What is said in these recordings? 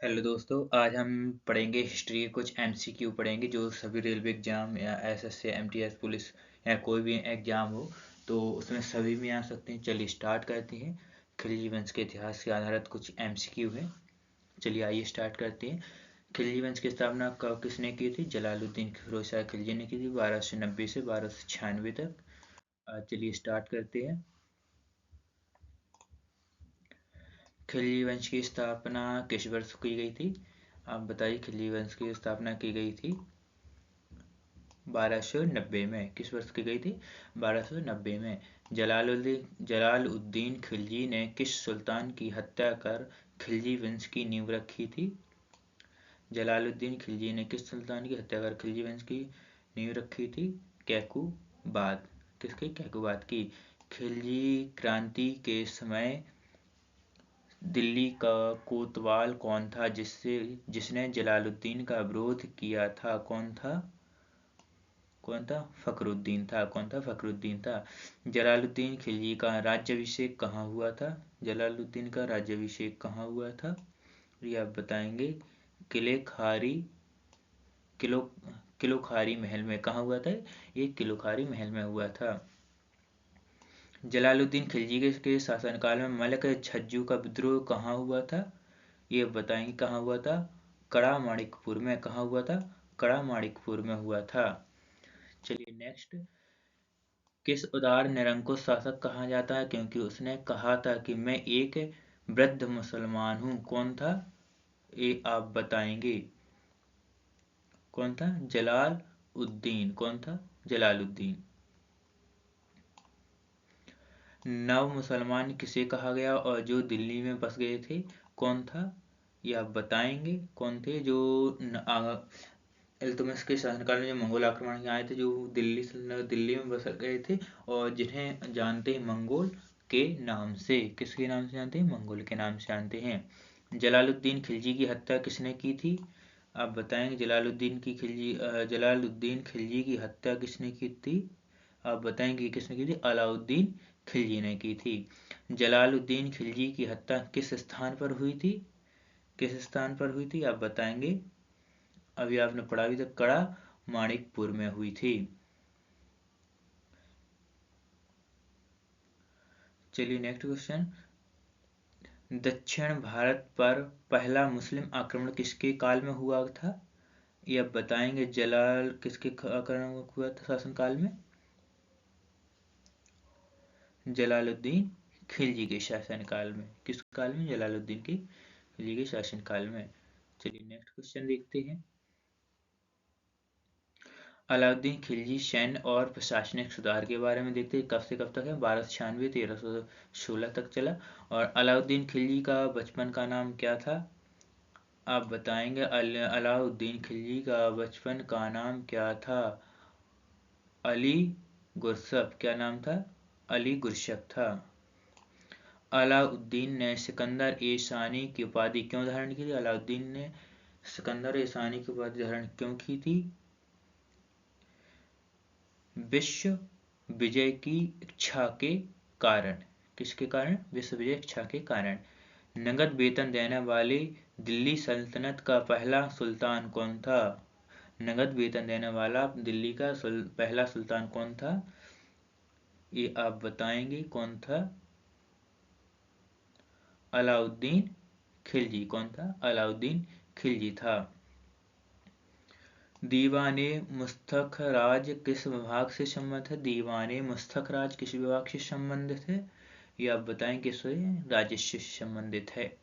Hello दोस्तों, आज हम पढ़ेंगे हिस्ट्री के कुछ एमसीक्यू पढ़ेंगे जो सभी रेलवे एग्जाम या एसएससी एमटीएस पुलिस या कोई भी एग्जाम हो तो उसमें सभी में आ सकते हैं। चलिए स्टार्ट करते हैं। खिलजी वंश के इतिहास के आधारित कुछ एमसीक्यू है। चलिए आइए स्टार्ट करते हैं। खिलजी वंश की स्थापना कब किसने की थी? जलालुद्दीन फिरोज शाह खिलजी ने की थी 1290 से 1296 तक। चलिए स्टार्ट करते हैं। खिलजी वंश की स्थापना किस वर्ष की गई थी? आप बताइए, खिलजी वंश की स्थापना की गई थी 1290 में। किस वर्ष की गई थी? 1290 में। जलालुद्दीन खिलजी ने किस सुल्तान की हत्या कर खिलजी वंश की नींव रखी थी? जलालुद्दीन खिलजी ने किस सुल्तान की हत्या कर खिलजी वंश की नींव रखी थी? कैकुबाद। किसकी? कैकुबाद की। खिलजी क्रांति के समय दिल्ली का कोतवाल कौन था जिसने जलालुद्दीन का विरोध किया था? कौन था? फखरुद्दीन था। कौन था? फखरुद्दीन था। जलालुद्दीन खिलजी का राज्याभिषेक कहाँ हुआ था? जलालुद्दीन का राज्याभिषेक कहाँ हुआ था? ये आप बताएंगे। किले खारी किलो किलोखारी महल में। कहाँ हुआ था? ये किलोखारी महल में हुआ था। जलालुद्दीन खिलजी के शासनकाल में मलक छज्जू का विद्रोह कहाँ हुआ था? ये बताएंगे कहाँ हुआ था? कड़ा माणिकपुर में। कहाँ हुआ था? कड़ा माणिकपुर में हुआ था। चलिए नेक्स्ट। किस उदार निरंकुश शासक कहा जाता है क्योंकि उसने कहा था कि मैं एक वृद्ध मुसलमान हूँ? कौन था? ये आप बताएंगे। कौन था? जलाल उद्दीन। कौन था? जलालुद्दीन। नव मुसलमान किसे कहा गया और जो दिल्ली में बस गए थे? कौन था? ये आप बताएंगे। कौन थे जो इल्तुतमिश के शासनकाल में जो मंगोल आक्रमण आए थे, जो दिल्ली में बस गए थे और जिन्हें जानते हैं मंगोल के नाम से? किसके नाम से जानते हैं? मंगोल के नाम से जानते हैं। जलालुद्दीन खिलजी की हत्या किसने की थी? आप बताएंगे। जलालुद्दीन खिलजी की हत्या किसने की थी? आप बताएंगे किसने की थी? अलाउद्दीन खिलजी ने की थी। जलालुद्दीन खिलजी की हत्या किस स्थान पर हुई थी? किस स्थान पर हुई थी? आप बताएंगे। अभी आपने पढ़ा भी था, कड़ा माणिकपुर में हुई थी। चलिए नेक्स्ट क्वेश्चन। दक्षिण भारत पर पहला मुस्लिम आक्रमण किसके काल में हुआ था? ये आप बताएंगे। जलाल किसके आक्रमण हुआ था शासनकाल में? जलालुद्दीन खिलजी के शासनकाल में। किस काल में? जलालुद्दीन की खिलजी के शासनकाल में। चलिए नेक्स्ट क्वेश्चन देखते हैं। अलाउद्दीन खिलजी सैन्य और प्रशासनिक सुधार के बारे में देखते हैं। कब से कब तक है? 1296 1316 तक चला। और अलाउद्दीन खिलजी का बचपन का नाम क्या था? आप बताएंगे। अलाउद्दीन खिलजी का बचपन का नाम क्या था? अली गुरसफ। क्या नाम था? अली गुरसफ था। अलाउद्दीन ने सिकंदर ए शानी की उपाधि क्यों धारण की थी? अलाउद्दीन ने सिकंदर ए शानी की उपाधि धारण क्यों की थी? विश्व विजय की इच्छा के कारण। किसके कारण? विश्व विजय इच्छा के कारण। नगद वेतन देने वाले दिल्ली सल्तनत का पहला सुल्तान कौन था? नगद वेतन देने वाला दिल्ली का पहला सुल्तान कौन था? ये आप बताएंगे। कौन था? अलाउद्दीन खिलजी। कौन था? अलाउद्दीन खिलजी था। दीवाने मुस्तखराज किस विभाग से संबंधित है? दीवाने मुस्तखराज किस विभाग से संबंधित है? ये आप बताएं। किससे? राजस्व से संबंधित है।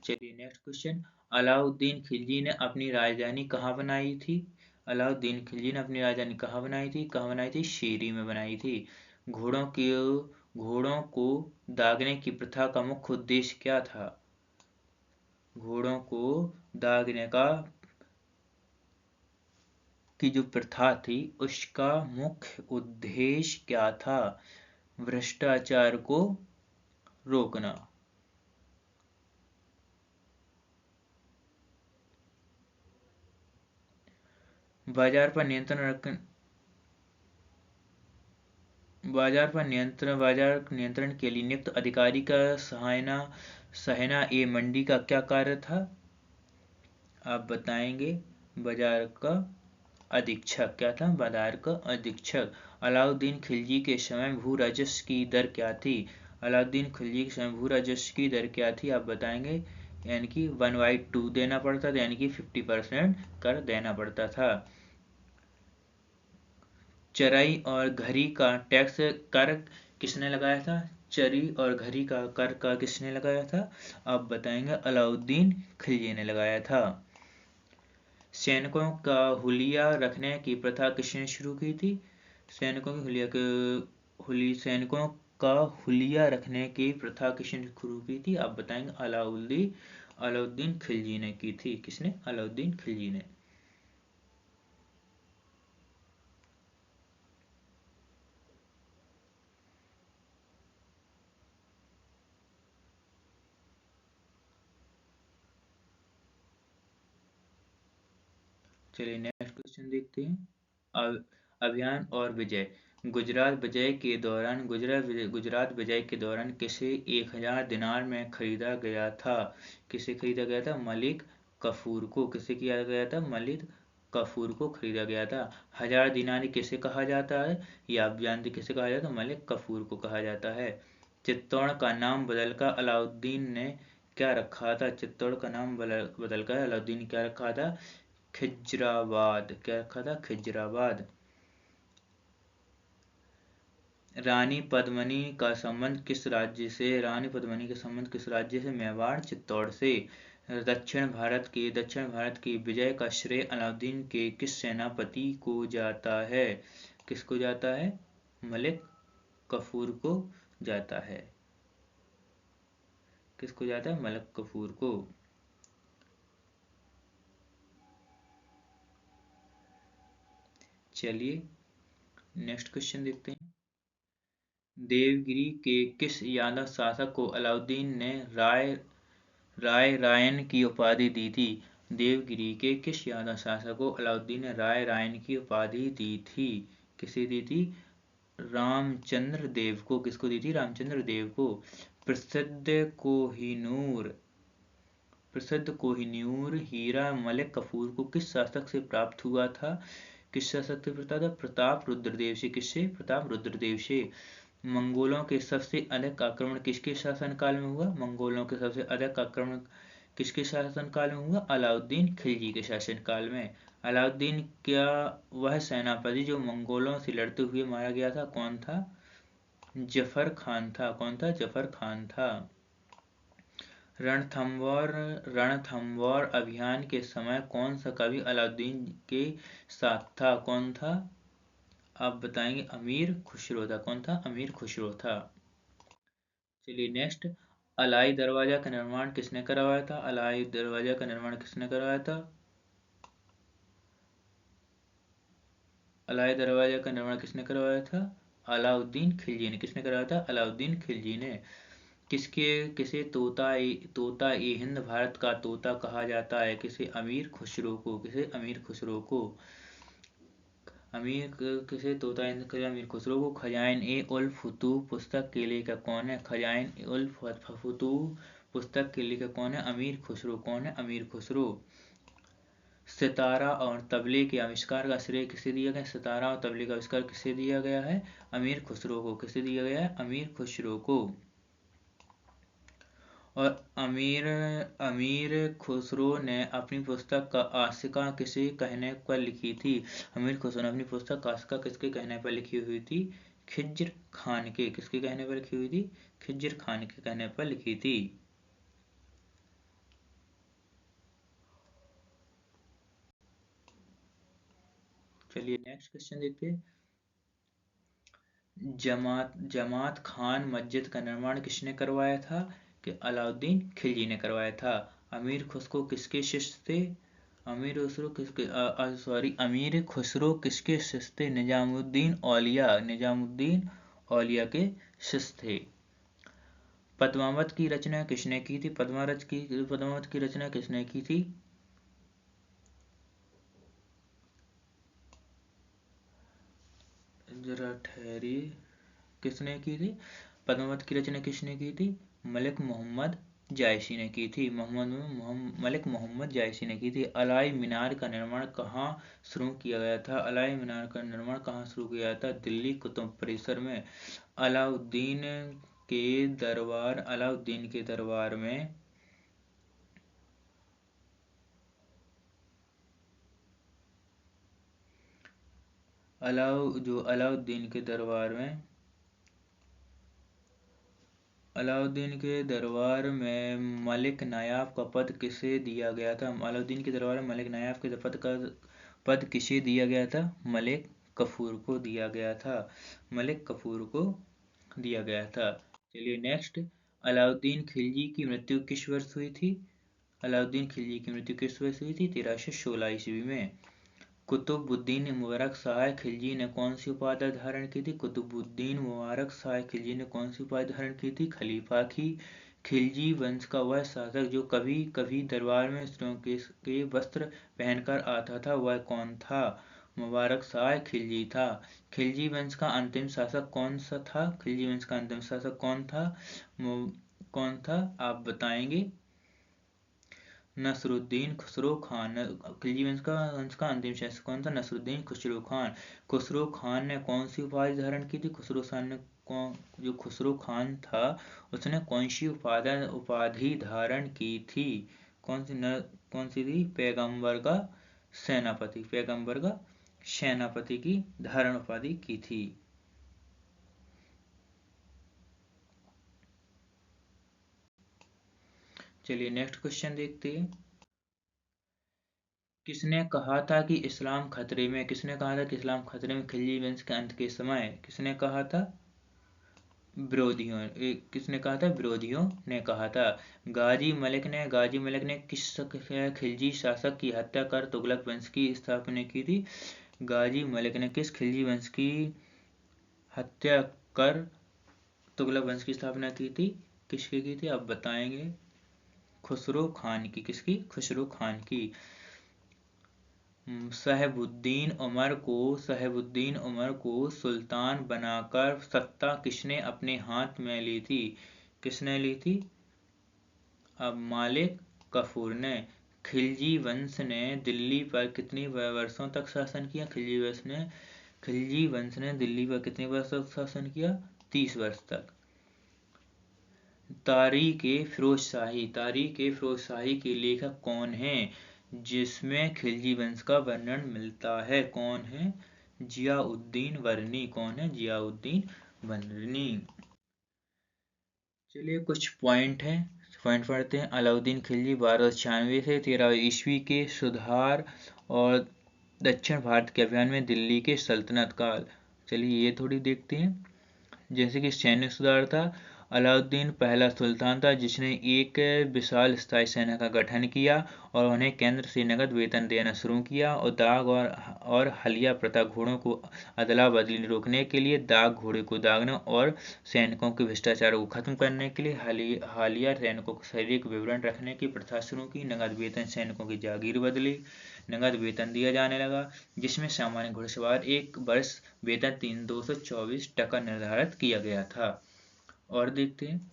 चलिए नेक्स्ट क्वेश्चन। अलाउद्दीन खिलजी ने अपनी राजधानी कहाँ बनाई थी? अलाउद्दीन खिलजी ने अपनी राजधानी कहाँ बनाई थी? कहाँ बनाई थी? शेरी में बनाई थी। घोड़ों को दागने की प्रथा का मुख्य उद्देश्य क्या था? घोड़ों को दागने की जो प्रथा थी उसका मुख्य उद्देश्य क्या था? भ्रष्टाचार को रोकना। बाजार पर नियंत्रण बाजार नियंत्रण के लिए नियुक्त अधिकारी का सहना ए मंडी का क्या कार्य था? आप बताएंगे। बाजार का अधीक्षक। क्या था? बाजार का अधीक्षक। अलाउद्दीन खिलजी के समय भू राजस्व की दर क्या थी? अलाउद्दीन खिलजी के समय भू राजस्व की दर क्या थी? आप बताएंगे। यानी कि 1/2 देना पड़ता था, यानी कि 50% कर देना पड़ता था। चराई और घरी का टैक्स कर किसने लगाया था? चरी और घरी का कर का किसने लगाया था? आप बताएंगे। अलाउद्दीन खिलजी ने लगाया था। सैनिकों का हुलिया रखने की प्रथा किसने शुरू की थी? सैनिकों का हुलिया रखने की प्रथा किसने शुरू की थी? आप बताएंगे। अलाउद्दीन खिलजी ने की थी। किसने? अलाउद्दीन खिलजी ने। चलिए नेक्स्ट क्वेश्चन देखते हैं। अभियान और विजय। गुजरात विजय के दौरान किसे 1000 दिनार में खरीदा गया था? किसे खरीदा गया था? मलिक कफूर को। किसे किया गया था? मलिक कफूर को खरीदा गया था। 1000 दिनार किसे कहा जाता है? ये आप जानते किसे कहा जाता है? मलिक कफूर को कहा जाता है। चित्तौड़ का नाम बदलकर अलाउद्दीन ने क्या रखा था? चित्तौड़ का नाम बदलकर अलाउद्दीन ने क्या रखा था? खिजराबाद। क्या रखा था? खिजराबाद। रानी पद्मिनी का संबंध किस राज्य से? रानी पद्मिनी का संबंध किस राज्य से? मेवाड़, चित्तौड़ से। दक्षिण भारत की विजय का श्रेय अलाउद्दीन के किस सेनापति को जाता है? किसको जाता है? मलिक कफूर को जाता है। किसको जाता है? मलिक कफूर को। चलिए नेक्स्ट क्वेश्चन देखते हैं। देवगिरी के किस यादव शासक को अलाउद्दीन ने राय रायन की उपाधि दी थी? देवगिरी के किस यादव शासक को अलाउद्दीन ने राय रायन की उपाधि दी थी? किसे दी थी? रामचंद्र देव को। किसको दी थी? रामचंद्र देव को। प्रसिद्ध कोहिनूर हीरा मलिक कफूर को किस शासक से प्राप्त हुआ था? किस शासक से प्राप्त था? प्रताप रुद्रदेव से। किससे? प्रताप रुद्रदेव से। मंगोलों के सबसे अधिक आक्रमण किसके शासनकाल में हुआ? मंगोलों के सबसे अधिक आक्रमण किसके शासनकाल में हुआ? अलाउद्दीन खिलजी के शासनकाल में। अलाउद्दीन क्या वह सेनापति जो मंगोलों से लड़ते हुए मारा गया था कौन था? जफर खान था। कौन था? जफर खान था। रणथंभौर अभियान के समय कौन सा कवि अलाउद्दीन के साथ था? कौन था? आप बताएंगे। अमीर खुसरो था। कौन था? अमीर खुसरो था। चलिए नेक्स्ट। अलाई दरवाजा का निर्माण किसने करवाया था? अलाई दरवाजा का निर्माण किसने करवाया था? अलाई दरवाजा का निर्माण किसने करवाया था? अलाउद्दीन खिलजी ने। किसने करवाया था? अलाउद्दीन खिलजी ने। किसे तोता ए हिंद भारत का तोता कहा जाता है? किसे? अमीर खुसरो को। किसे? अमीर खुसरो को। किसे तोता हिंद का अमीर खुसरो को। खजाइन ए उल फुतूह पुस्तक के लेखक कौन है? खजाइन ए उल फुतूह पुस्तक के लेखक कौन है? अमीर खुसरो। कौन है? अमीर खुसरो। सितारा और तबले के आविष्कार का श्रेय किसे दिया गया? सितारा और तबले का आविष्कार किसे दिया गया है? अमीर खुसरो को। किसे दिया गया है? अमीर खुसरो को। और अमीर खुसरो ने अपनी पुस्तक का आशिका किसे कहने पर लिखी थी? अमीर खुसरो ने अपनी पुस्तक का आशिका किसके कहने पर लिखी हुई थी? खिज्र खान के। किसके कहने पर लिखी हुई थी? खिज्र खान के कहने पर लिखी थी। चलिए नेक्स्ट क्वेश्चन देखते हैं। जमात खान मस्जिद का निर्माण किसने करवाया था? कि अलाउद्दीन खिलजी ने करवाया था। अमीर खुसरो किसके शिष्य थे? अमीर खुसरो किसके शिष्य थे? निजामुद्दीन औलिया के शिष्य थे। पद्मावत की रचना किसने की थी? पद्मावत की रचना किसने की थी? जरा ठहरिए। किसने की थी? पद्मावत की रचना किसने की थी? मलिक मोहम्मद जायसी ने की थी। मलिक मोहम्मद जायसी ने की थी। अलाई मीनार का निर्माण कहाँ शुरू किया गया था? अलाई मीनार का निर्माण कहाँ शुरू किया गया था? दिल्ली कुतुब परिसर में। अलाउद्दीन अलाउद्दीन के दरबार में अलाउद्दीन के दरबार में मलिक नायाब का पद किसे दिया गया था? अलाउद्दीन के दरबार में मलिक नायाब के पद किसे दिया गया था? मलिक कफूर को दिया गया था। मलिक कफूर को दिया गया था। चलिए नेक्स्ट, अलाउद्दीन खिलजी की मृत्यु किस वर्ष हुई थी? अलाउद्दीन खिलजी की मृत्यु किस वर्ष हुई थी? 1316 ईस्वी में। कुतुबुद्दीन मुबारक शाह खिलजी ने कौन सी उपाधि धारण की थी? कुतुबुद्दीन मुबारक शाह खिलजी ने कौन सी उपाधि धारण की थी? खलीफा की। खिलजी वंश का वह शासक जो कभी कभी दरबार में स्त्रियों के वस्त्र पहनकर आता था, वह कौन था? मुबारक शाह खिलजी था। खिलजी वंश का अंतिम शासक कौन सा था? खिलजी वंश का अंतिम शासक कौन था? कौन था आप बताएंगे? नसरुद्दीन खुसरो खान। खिलजी वंश का अंतिम शासक कौन था? नसरुद्दीन खुसरो खान। खुसरो खान ने कौन सी उपाधि धारण की थी? जो खुसरो खान था उसने कौन सी उपाधि धारण की थी? कौन सी थी? पैगंबर का सेनापति की धारण उपाधि की थी। चलिए नेक्स्ट क्वेश्चन देखते हैं। किसने कहा था कि इस्लाम खतरे में? खिलजी वंश के अंत के समय किसने कहा था? किसने कहा था? विरोधियों ने कहा था। गाजी मलिक ने किस खिलजी शासक की हत्या कर तुगलक वंश की स्थापना की थी? गाजी मलिक ने किस खिलजी वंश की हत्या कर तुगलक वंश की स्थापना की थी? किसकी की थी आप बताएंगे? खुसरो खान की। किसकी? खुसरो खान की। शहबुद्दीन उमर को सुल्तान बनाकर सत्ता किसने अपने हाथ में ली थी? किसने ली थी? अब मालिक कफूर ने। खिलजी वंश ने दिल्ली पर कितने वर्षों तक शासन किया? खिलजी वंश ने दिल्ली पर कितने वर्ष तक शासन किया? 30 वर्ष तक। तारीख फिरोज शाही के लेखक कौन हैं जिसमें खिलजी वंश का वर्णन मिलता है? कौन है? जियाउद्दीन वर्नी। कौन है? जियाउद्दीन वर्नी। चलिए कुछ पॉइंट पढ़ते हैं। अलाउद्दीन खिलजी 1296 से 13 ईस्वी के सुधार और दक्षिण भारत के अभियान में दिल्ली के सल्तनत काल। चलिए ये थोड़ी देखते हैं। जैसे कि सैन्य सुधार था। अलाउद्दीन पहला सुल्तान था जिसने एक विशाल स्थायी सेना का गठन किया और उन्हें केंद्र से नगद वेतन देना शुरू किया और दाग और हलिया प्रथा, घोड़ों को अदला बदली रोकने के लिए दाग घोड़े को दागने और सैनिकों के भ्रष्टाचार को खत्म करने के लिए हालिया सैनिकों को शारीरिक विवरण रखने की प्रथा शुरू की। नगद वेतन सैनिकों की जागीर बदली, नगद वेतन दिया जाने लगा जिसमें सामान्य घुड़सवार एक वर्ष वेतन 224 टका निर्धारित किया गया था। और देखते हैं।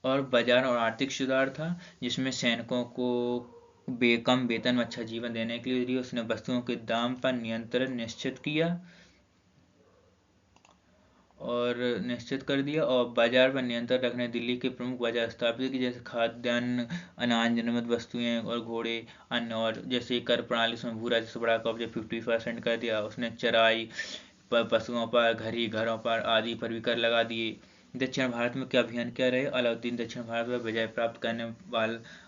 और बाजार और आर्थिक सुधार था जिसमें सैनिकों को कम वेतन में अच्छा जीवन देने के लिए उसने वस्तुओं के दाम पर नियंत्रण निश्चित कर दिया और बाजार पर नियंत्रण रखने दिल्ली के प्रमुख बाजार स्थापित किए जैसे खाद्यान्न, अनाज, निर्मित वस्तुएं और घोड़े, अन्न। और जैसे कर प्रणाली उसमें भू राजस्व बढ़ाकर 50% कर दिया। उसने चराई पशुओं पर, घरों पर आदि पर भी कर लगा दिए। दक्षिण भारत में क्या अभियान क्या रहे? अलाउद्दीन दक्षिण भारत में विजय प्राप्त करने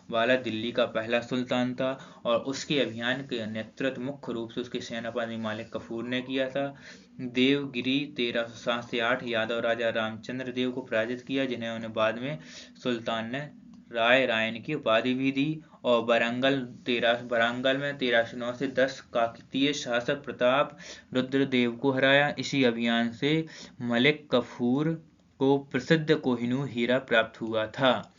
वाला दिल्ली का पहला सुल्तान था और उसके अभियान के नेतृत्व मुख्य रूप से उसके सेनापति मालिक कफूर ने किया था। देवगिरी 1307 से 8 यादव राजा रामचंद्र देव को पराजित किया जिन्हें उन्हें बाद में सुल्तान ने रायन की उपाधि भी दी। और बरंगल में 1309 से 10 काकतीय शासक प्रताप रुद्र देव को हराया। इसी अभियान से मलिक कफूर को प्रसिद्ध कोहिनूर हीरा प्राप्त हुआ था।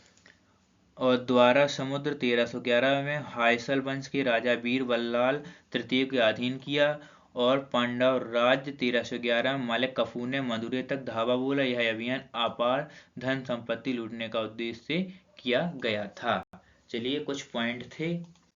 और द्वारा समुद्र 1311 में हायसल वंश के राजा वीर बल्लाल तृतीय के अधीन किया और पांडव राज्य 1311 में मालिक कफूर ने मदुरै तक धावा बोला। यह अभियान अपार धन संपत्ति लूटने का उद्देश्य से किया गया था। चलिए कुछ पॉइंट थे